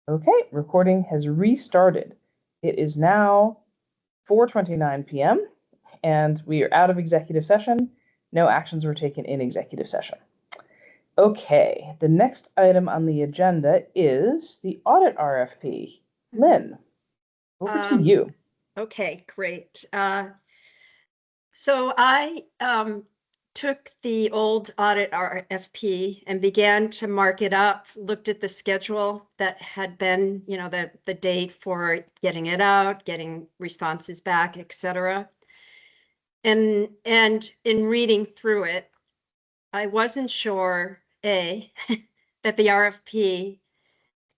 Okay, recording has restarted. It is now 4:29 p.m. and we are out of executive session. No actions were taken in executive session. Okay, the next item on the agenda is the audit RFP. Lynn, over to you. Okay, great. So I took the old audit RFP and began to mark it up, looked at the schedule that had been, the date for getting it out, getting responses back, etc. And in reading through it, I wasn't sure, A, that the RFP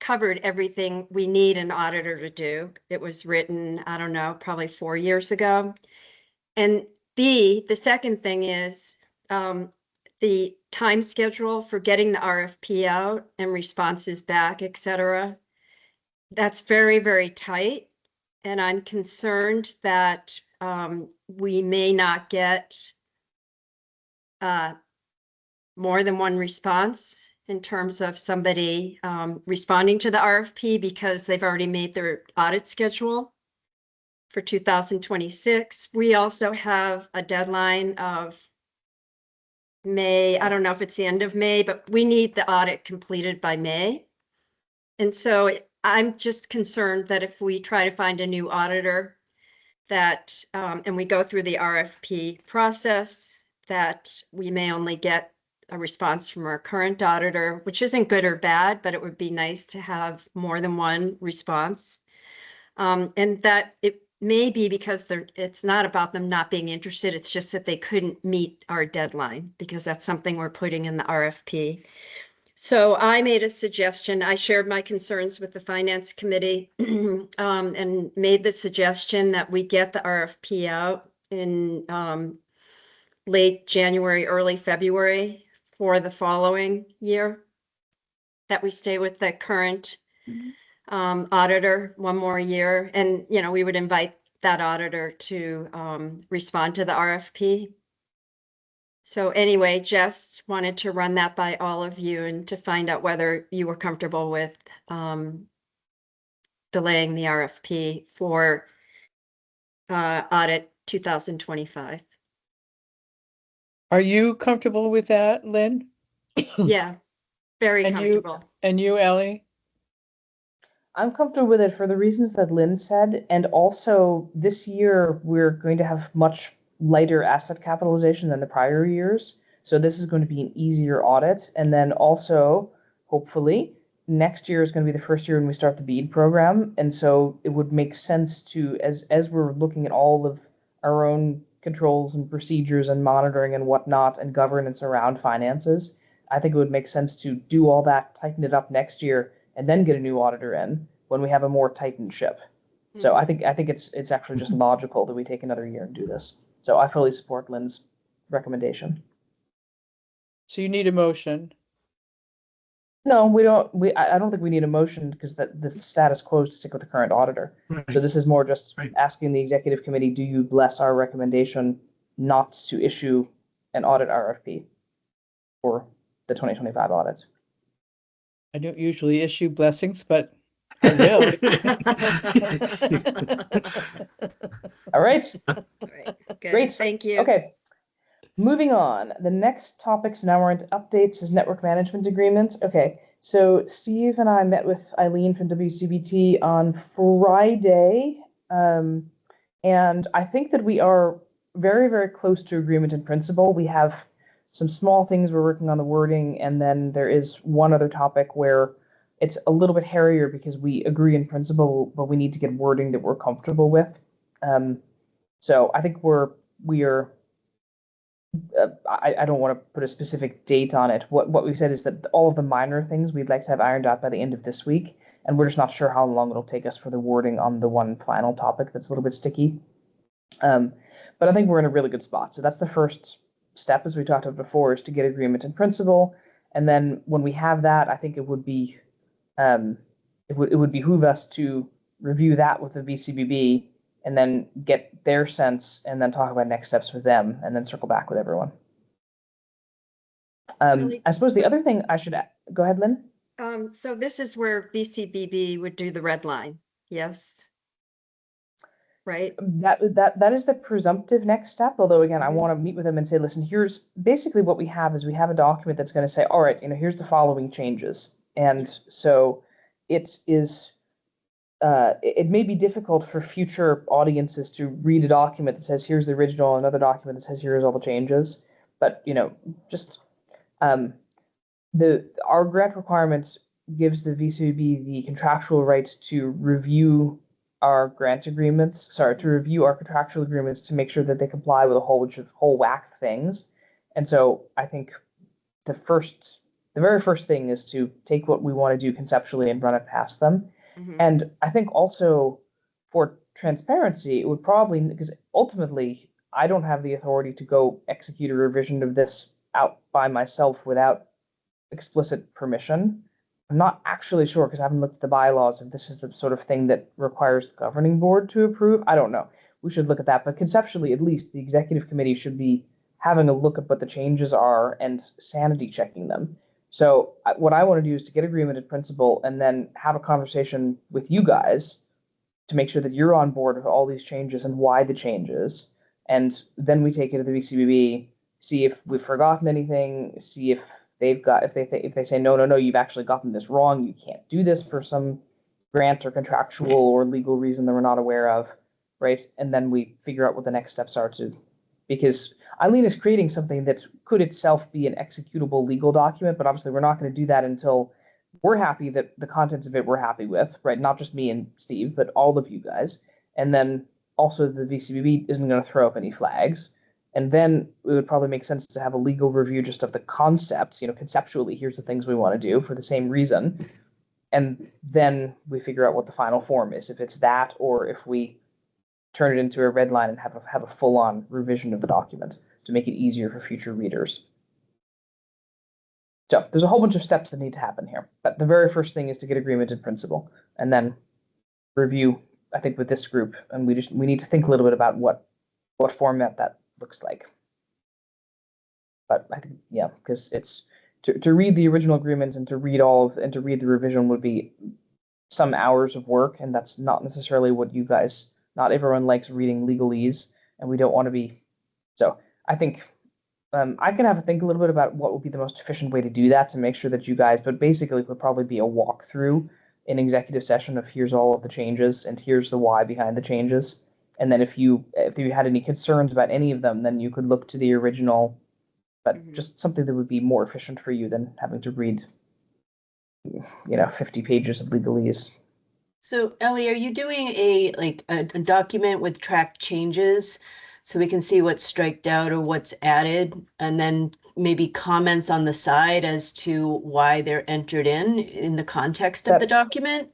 covered everything we need an auditor to do. It was written, I don't know, probably 4 years ago. And B, the second thing is the time schedule for getting the RFP out and responses back, et cetera. That's very, very tight. And I'm concerned that we may not get more than one response in terms of somebody responding to the RFP because they've already made their audit schedule for 2026. We also have a deadline of May. I don't know if it's the end of May, but we need the audit completed by May. And so I'm just concerned that if we try to find a new auditor that, and we go through the RFP process, that we may only get a response from our current auditor, which isn't good or bad, but it would be nice to have more than one response. And that it may be because it's not about them not being interested, it's just that they couldn't meet our deadline because that's something we're putting in the RFP. So I made a suggestion. I shared my concerns with the Finance Committee and made the suggestion that we get the RFP out in late January, early February for the following year, that we stay with the current auditor one more year. And, we would invite that auditor to respond to the RFP. So anyway, just wanted to run that by all of you and to find out whether you were comfortable with delaying the RFP for audit 2025. Are you comfortable with that, Lynn? Yeah, very comfortable. And you, Ellie? I'm comfortable with it for the reasons that Lynn said, and also this year we're going to have much lighter asset capitalization than the prior years. So this is going to be an easier audit. And then also, hopefully, next year is going to be the first year when we start the BEAD program. And so it would make sense to, as we're looking at all of our own controls and procedures and monitoring and whatnot and governance around finances, I think it would make sense to do all that, tighten it up next year, and then get a new auditor in when we have a more tightened ship. So I think it's actually just logical that we take another year and do this. So I fully support Lynn's recommendation. So you need a motion? No, we don't. I don't think we need a motion because the status quo is to stick with the current auditor. Right. So this is more just asking the executive committee, do you bless our recommendation not to issue an audit RFP for the 2025 audit? I don't usually issue blessings, but I will. All right. Good. Great. Thank you. Okay. Moving on. The next topics now are into updates is network management agreement. Okay. So Steve and I met with Eileen from WCBT on Friday. And I think that we are very, very close to agreement in principle. We have some small things we're working on the wording, and then there is one other topic where it's a little bit hairier because we agree in principle, but we need to get wording that we're comfortable with. So I think we are. I don't want to put a specific date on it. What we've said is that all of the minor things we'd like to have ironed out by the end of this week, and we're just not sure how long it'll take us for the wording on the one final topic that's a little bit sticky. But I think we're in a really good spot. So that's the first step, as we talked about before, is to get agreement in principle. And then when we have that, I think it would be it would behoove us to review that with the VCBB and then get their sense and then talk about next steps with them and then circle back with everyone. I suppose the other thing I should go ahead, Lynn. So this is where VCBB would do the red line. Yes. Right? That is the presumptive next step. Although again, I Mhm. want to meet with them and say, listen, here's basically what we have is we have a document that's going to say, all right, here's the following changes. And so it is it may be difficult for future audiences to read a document that says here's the original, another document that says here's all the changes. But just um, our grant requirements gives the VCB the contractual right to review our grant agreements, sorry, to review our contractual agreements to make sure that they comply with a whole whack of things. And so I think the very first thing is to take what we want to do conceptually and run it past them. Mhm. And I think also for transparency, it would probably, because ultimately I don't have the authority to go execute a revision of this out by myself without explicit permission. I'm not actually sure because I haven't looked at the bylaws if this is the sort of thing that requires the governing board to approve. I don't know. We should look at that. But conceptually, at least, the executive committee should be having a look at what the changes are and sanity checking them. So what I want to do is to get agreement in principle and then have a conversation with you guys to make sure that you're on board with all these changes and why the changes. And then we take it to the VCBB, see if we've forgotten anything, see if if they say no, you've actually gotten this wrong, you can't do this for some grant or contractual or legal reason that we're not aware of, right? And then we figure out what the next steps are to, because Eileen is creating something that could itself be an executable legal document, but obviously we're not going to do that until we're happy that the contents of it we're happy with, right? Not just me and Steve, but all of you guys. And then also the VCBB isn't going to throw up any flags. And then it would probably make sense to have a legal review just of the concepts, conceptually, here's the things we want to do for the same reason. And then we figure out what the final form is, if it's that or if we turn it into a red line and have a full-on revision of the document to make it easier for future readers. So there's a whole bunch of steps that need to happen here. But the very first thing is to get agreement in principle and then review, I think, with this group. And we need to think a little bit about what format that looks like. But I think, yeah, because it's to read the original agreements and to read and to read the revision would be some hours of work, and that's not necessarily what you guys, not everyone likes reading legalese, and we don't want to be. So I think I can have a think a little bit about what would be the most efficient way to do that to make sure that you guys, but basically it would probably be a walkthrough in executive session of here's all of the changes and here's the why behind the changes. And then if you had any concerns about any of them, then you could look to the original, but just something that would be more efficient for you than having to read 50 pages of legalese. So Ellie, are you doing a document with track changes so we can see what's striked out or what's added, and then maybe comments on the side as to why they're entered in the context of the document?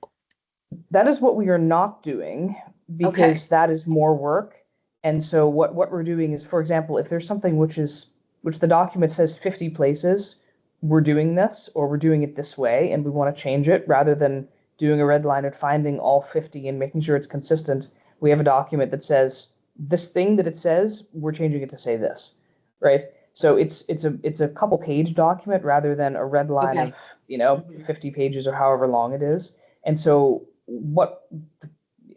That is what we are not doing because that is more work. And so what we're doing is, for example, if there's something which the document says 50 places, we're doing this or we're doing it this way and we want to change it rather than doing a red line and finding all 50 and making sure it's consistent. We have a document that says this thing that it says, we're changing it to say this, right? So it's a couple page document rather than a red line of 50 pages or however long it is. And so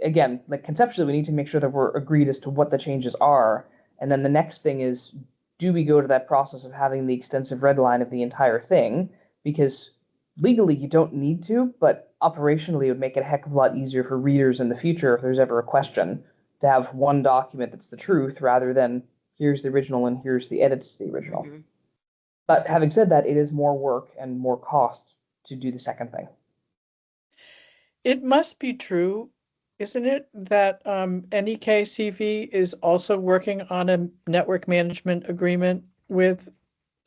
again, like conceptually, we need to make sure that we're agreed as to what the changes are. And then the next thing is, do we go to that process of having the extensive red line of the entire thing? Because legally you don't need to, but operationally it would make it a heck of a lot easier for readers in the future if there's ever a question to have one document that's the truth rather than here's the original and here's the edits to the original. Mm-hmm. But having said that, it is more work and more cost to do the second thing. It must be true, isn't it, that NEKCV is also working on a network management agreement with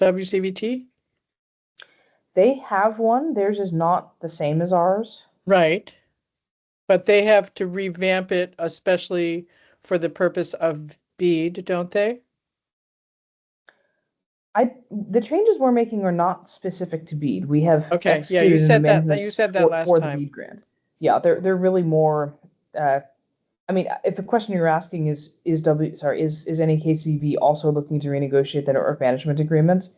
WCVT? They have one. Theirs is not the same as ours. Right. But they have to revamp it, especially for the purpose of BEAD, don't they? The changes we're making are not specific to BEAD. We have executed you said that last for time. The BEAD grant. Yeah, they're really more. I mean, if the question you're asking is NEKCV also looking to renegotiate the network management agreement,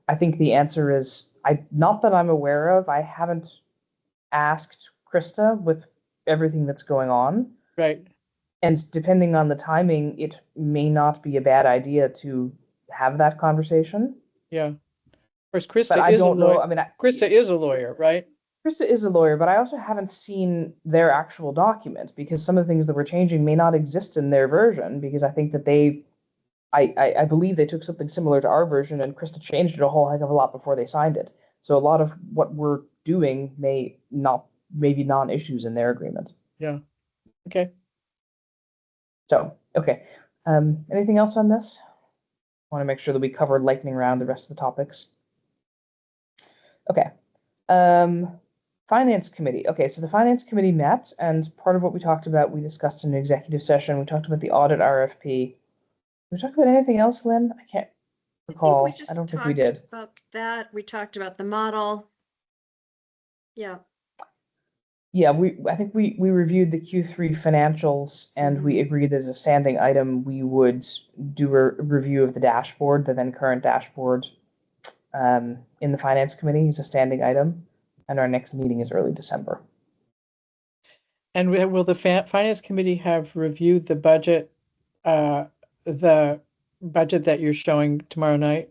I think the answer is not that I'm aware of, I haven't asked Krista with everything that's going on. Right. And depending on the timing, it may not be a bad idea to have that conversation. Yeah. Of course, But Krista I is a don't know. lawyer. I mean, Krista is a lawyer, right? Krista is a lawyer, but I also haven't seen their actual document because some of the things that we're changing may not exist in their version because I think that I believe they took something similar to our version and Krista changed it a whole heck of a lot before they signed it. So a lot of what we're doing may be non-issues in their agreement. Yeah. Okay. So, okay. Anything else on this? I want to make sure that we cover lightning round the rest of the topics. Okay. Finance committee. Okay, so the finance committee met, and part of what we talked about, we discussed in an executive session. We talked about the audit RFP. Did we talk about anything else, Lynn? I can't recall. I don't think we did. About that. We talked about the model. Yeah. Yeah, I think we reviewed the Q3 financials and we agreed as a standing item we would do a review of the dashboard, the then current dashboard, in the finance committee as a standing item, and our next meeting is early December. And will the finance committee have reviewed the budget that you're showing tomorrow night?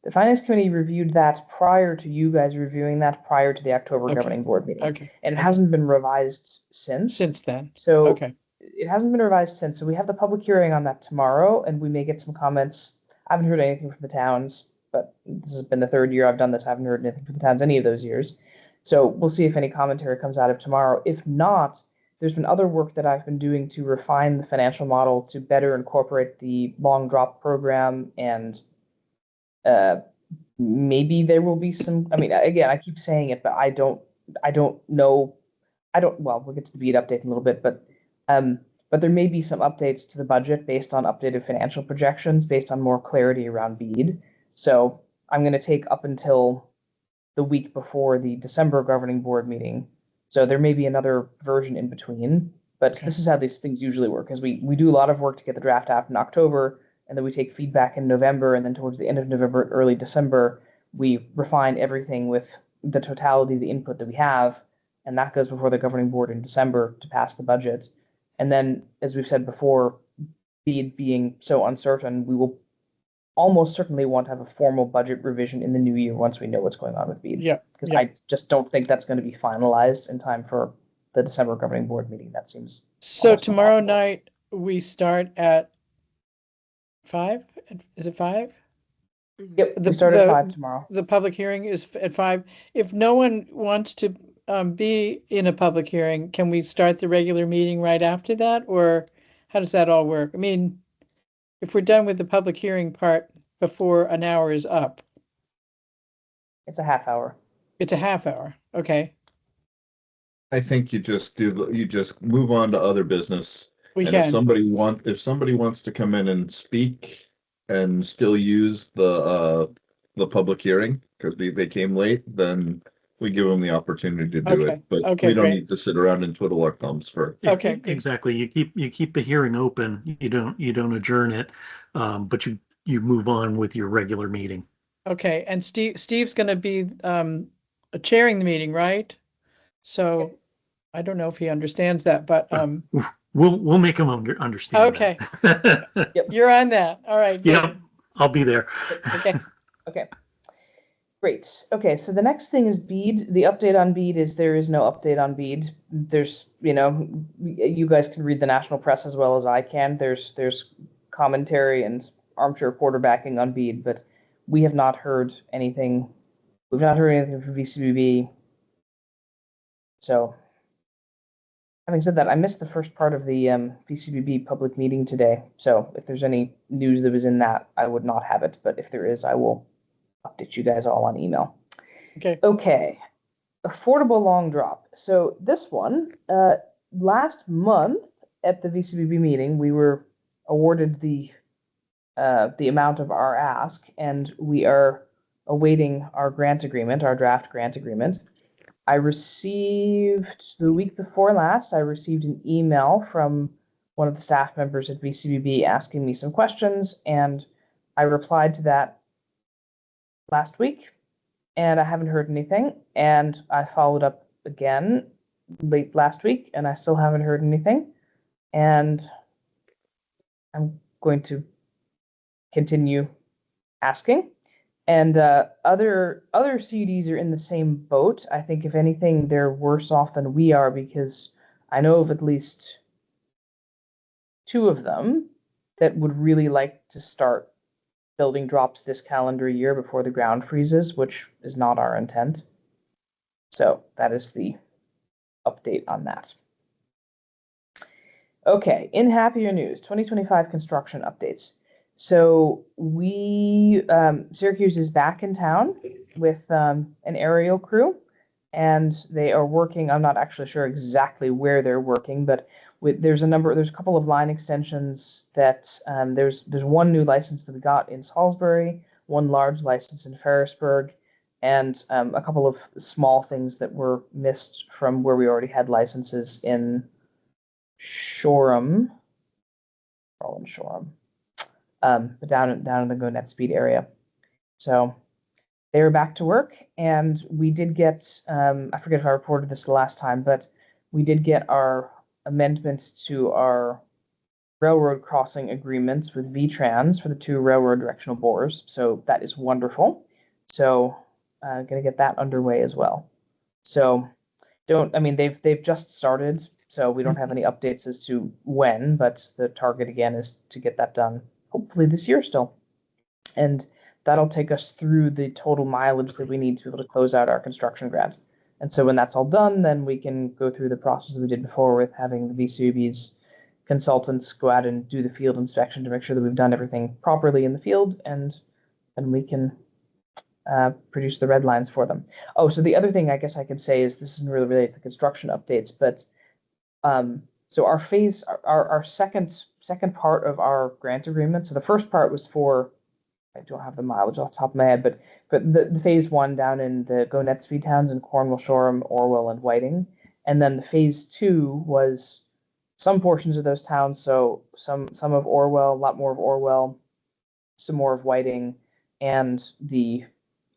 The finance committee reviewed that prior to you guys reviewing that prior to the October governing board meeting. Okay. And it hasn't been revised since. Since then. So Okay. it hasn't been revised since. So we have the public hearing on that tomorrow and we may get some comments. I haven't heard anything from the towns, but this has been the third year I've done this. I haven't heard anything from the towns any of those years. So we'll see if any commentary comes out of tomorrow. If not, there's been other work that I've been doing to refine the financial model to better incorporate the long drop program and maybe there will be some, I mean, again, I keep saying it, but I don't know. Well, we'll get to the BEAD update in a little bit, but there may be some updates to the budget based on updated financial projections, based on more clarity around BEAD. So I'm going to take up until the week before the December governing board meeting. So there may be another version in between, but This is how these things usually work, is we do a lot of work to get the draft out in October, and then we take feedback in November, and then towards the end of November, early December, we refine everything with the totality of the input that we have, and that goes before the governing board in December to pass the budget. And then, as we've said before, BEAD being so uncertain, we will almost certainly want to have a formal budget revision in the new year once we know what's going on with BEAD. Yeah. Because I just don't think that's going to be finalized in time for the December governing board meeting. That seems So tomorrow impossible. night we start at 5? Is it 5? Yep, we start at 5 tomorrow. The public hearing is at 5. If no one wants to be in a public hearing, can we start the regular meeting right after that? Or how does that all work? I mean, if we're done with the public hearing part before an hour is up. It's a half hour. It's a half hour. Okay. I think you just move on to other business. We And can. if somebody wants to come in and speak and still use the public hearing because they came late, then we give them the opportunity to do Okay. it. But Okay, we don't great. need to sit around and twiddle our thumbs for. Okay, good. Exactly. You keep the hearing open. You don't adjourn it, but you move on with your regular meeting. Okay, and Steve's going to be chairing the meeting, right? So I don't know if he understands that, but We'll make him understand. okay. that. You're on that. All right. good. Yep, I'll be there. Okay. Okay. Great. Okay, so the next thing is BEAD. The update on BEAD is there is no update on BEAD. There's, you guys can read the national press as well as I can. There's commentary and armchair quarterbacking on BEAD, but we have not heard anything. We've not heard anything from VCBB. So, having said that, I missed the first part of the VCBB public meeting today. So if there's any news that was in that, I would not have it. But if there is, I will update you guys all on email. Okay. Okay. Affordable long drop. So this one, last month at the VCBB meeting, we were awarded the amount of our ask, and we are awaiting our grant agreement, our draft grant agreement. I received, the week before last, I received an email from one of the staff members at VCBB asking me some questions, and I replied to that last week. and I haven't heard anything. And I followed up again late last week, and I still haven't heard anything. And I'm going to continue asking. And other CUDs are in the same boat. I think if anything, they're worse off than we are, because I know of at least 2 of them that would really like to start building drops this calendar year before the ground freezes, which is not our intent. So that is the update on that. Okay, in happier news, 2025 construction updates. So Syracuse is back in town with an aerial crew, and they are working. I'm not actually sure exactly where they're working, but there's a couple of line extensions that there's one new license that we got in Salisbury, one large license in Ferrisburg, and a couple of small things that were missed from where we already had licenses in Shoreham, but down in the GoNet Speed area. So they were back to work, and we did get, I forget if I reported this the last time, but we did get our amendments to our railroad crossing agreements with VTrans for the 2 railroad directional bores. So that is wonderful. So going to get that underway as well. So they've just started, so we don't have any updates as to when, but the target again is to get that done hopefully this year still. And that'll take us through the total mileage that we need to be able to close out our construction grant. And so when that's all done, then we can go through the process we did before with having the VCUB's consultants go out and do the field inspection to make sure that we've done everything properly in the field, and we can produce the red lines for them. Oh, so the other thing I guess I could say is, this isn't really related to construction updates, but so our phase, our second part of our grant agreement. So the first part was for, I don't have the mileage off the top of my head, but the phase 1 down in the GoNet Speed towns in Cornwall, Shoreham, Orwell, and Whiting, and then the phase 2 was some portions of those towns. So some of Orwell, a lot more of Orwell, some more of Whiting, and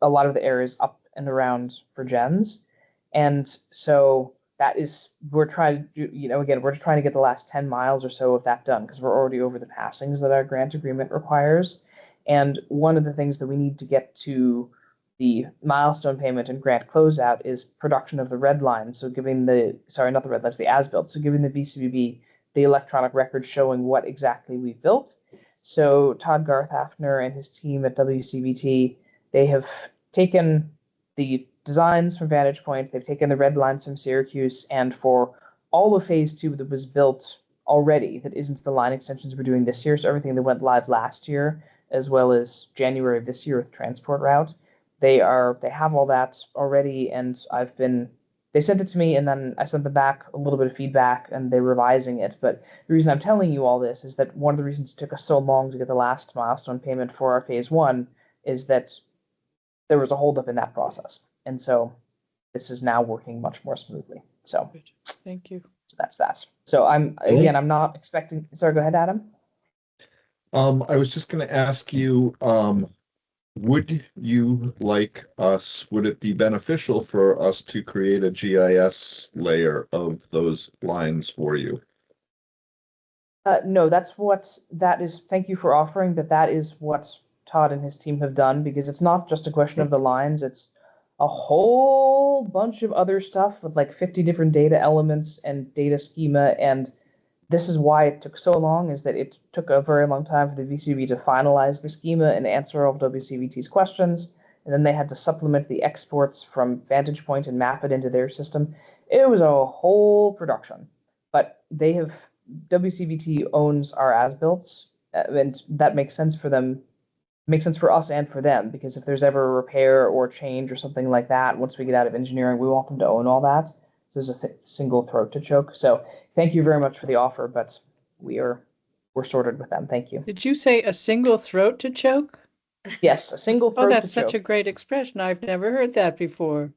a lot of the areas up and around Virgins. And so that is, we're trying to, again, we're trying to get the last 10 miles or so of that done, because we're already over the passings that our grant agreement requires. And one of the things that we need to get to the milestone payment and grant closeout is production of the red line. So giving not the red lines, the as-built. So giving the VCBB the electronic record showing what exactly we've built. So Todd Garthafner and his team at WCBT, they have taken the designs from Vantage Point, they've taken the red lines from Syracuse, and for all of phase 2 that was built already, that isn't the line extensions we're doing this year, so everything that went live last year, as well as January of this year with Transport Route, they have all that already, and they sent it to me, and then I sent them back a little bit of feedback, and they're revising it. But the reason I'm telling you all this is that one of the reasons it took us so long to get the last milestone payment for our phase 1 is that there was a holdup in that process. And so this is now working much more smoothly. So Thank you. So that's that. So I'm not expecting, sorry, go ahead, Adam. I was just going to ask you, would you like us, would it be beneficial for us to create a GIS layer of those lines for you? No, that is, thank you for offering, but that is what Todd and his team have done, because it's not just a question of the lines, it's a whole bunch of other stuff with like 50 different data elements and data schema. And this is why it took so long, is that it took a very long time for the VCB to finalize the schema and answer all of WCBT's questions. And then they had to supplement the exports from Vantage Point and map it into their system. It was a whole production, but WCBT owns our as-builts, and that makes sense for them. Makes sense for us and for them, because if there's ever a repair or change or something like that, once we get out of engineering, we want them to own all that. So there's a single throat to choke. So thank you very much for the offer, but we're sorted with them. Thank you. Did you say a single throat to choke? Yes, a single throat to choke. Oh, that's such a great expression. I've never heard that before.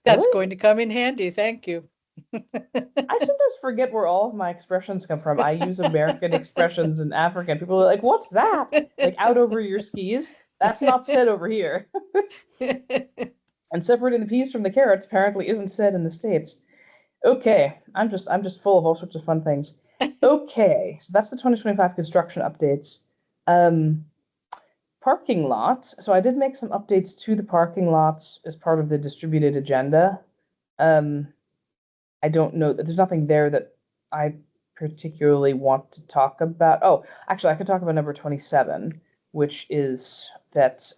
That's Really? going to come in handy. Thank you. I sometimes forget where all of my expressions come from. I use American expressions and African. People are like, what's that? Like, out over your skis? That's not said over here. And separating the peas from the carrots apparently isn't said in the States. Okay, I'm just full of all sorts of fun things. Okay, so that's the 2025 construction updates. Parking lots. So I did make some updates to the parking lots as part of the distributed agenda. I don't know, there's nothing there that I particularly want to talk about. Oh, actually, I could talk about number 27, which is that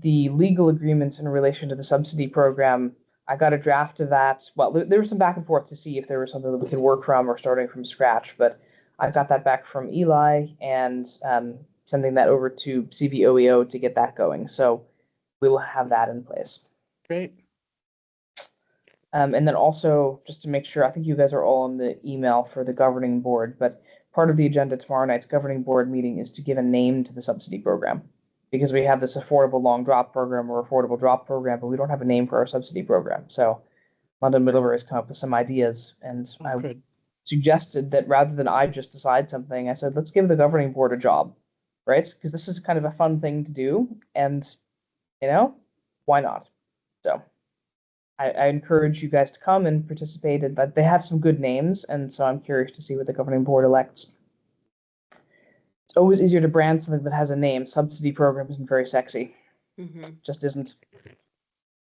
the legal agreements in relation to the subsidy program. I got a draft of that. Well, there was some back and forth to see if there was something that we could work from or starting from scratch, but I got that back from Eli and sending that over to CVOEO to get that going. So we will have that in place. Great. And then also, just to make sure, I think you guys are all on the email for the governing board, but part of the agenda tomorrow night's governing board meeting is to give a name to the subsidy program. Because we have this affordable long drop program or affordable drop program, but we don't have a name for our subsidy program. So London Middlebury has come up with some ideas, and I suggested that rather than I just decide something, I said, let's give the governing board a job, right? Because this is kind of a fun thing to do, and, you know, why not? So I encourage you guys to come and participate, and they have some good names, and so I'm curious to see what the governing board elects. It's always easier to brand something that has a name. Subsidy program isn't very sexy. Just isn't.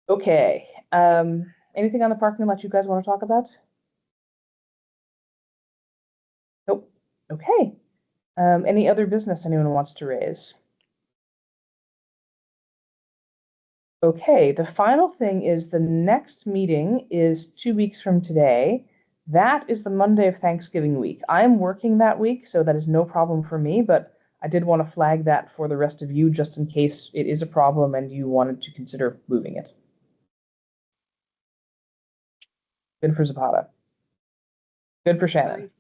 Okay. Anything on the parking lot you guys want to talk about? Nope. Okay. Any other business anyone wants to raise? Okay, the final thing is the next meeting is 2 weeks from today. That is the Monday of Thanksgiving week. I'm working that week, so that is no problem for me, but I did want to flag that for the rest of you just in case it is a problem and you wanted to consider moving it. Good for Zapata. Good for Shannon.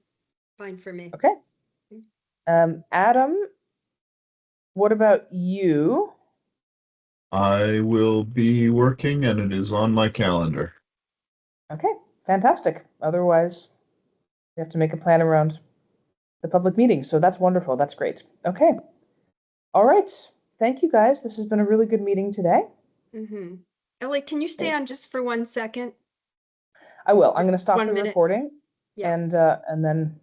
Fine for me. Okay. Adam, what about you? I will be working and it is on my calendar. Okay, fantastic. Otherwise, we have to make a plan around the public meeting. So that's wonderful. That's great. Okay. All right. Thank you, guys. This has been a really good meeting today. Ellie, can you stay on just for 1 second? I will. I'm going to stop 1 the minute. recording, Yeah. and then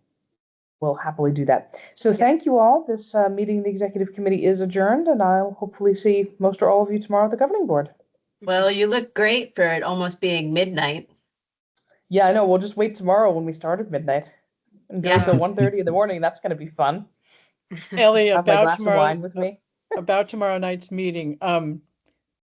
we'll happily do that. So thank you all. This meeting of the executive committee is adjourned, and I'll hopefully see most or all of you tomorrow at the governing board. Well, you look great for it almost being midnight. Yeah, I know. We'll just wait tomorrow when we start at midnight and go Yeah. until 1:30 in the morning. That's going to be fun. Ellie, Have my about glass of wine with me. about tomorrow night's meeting,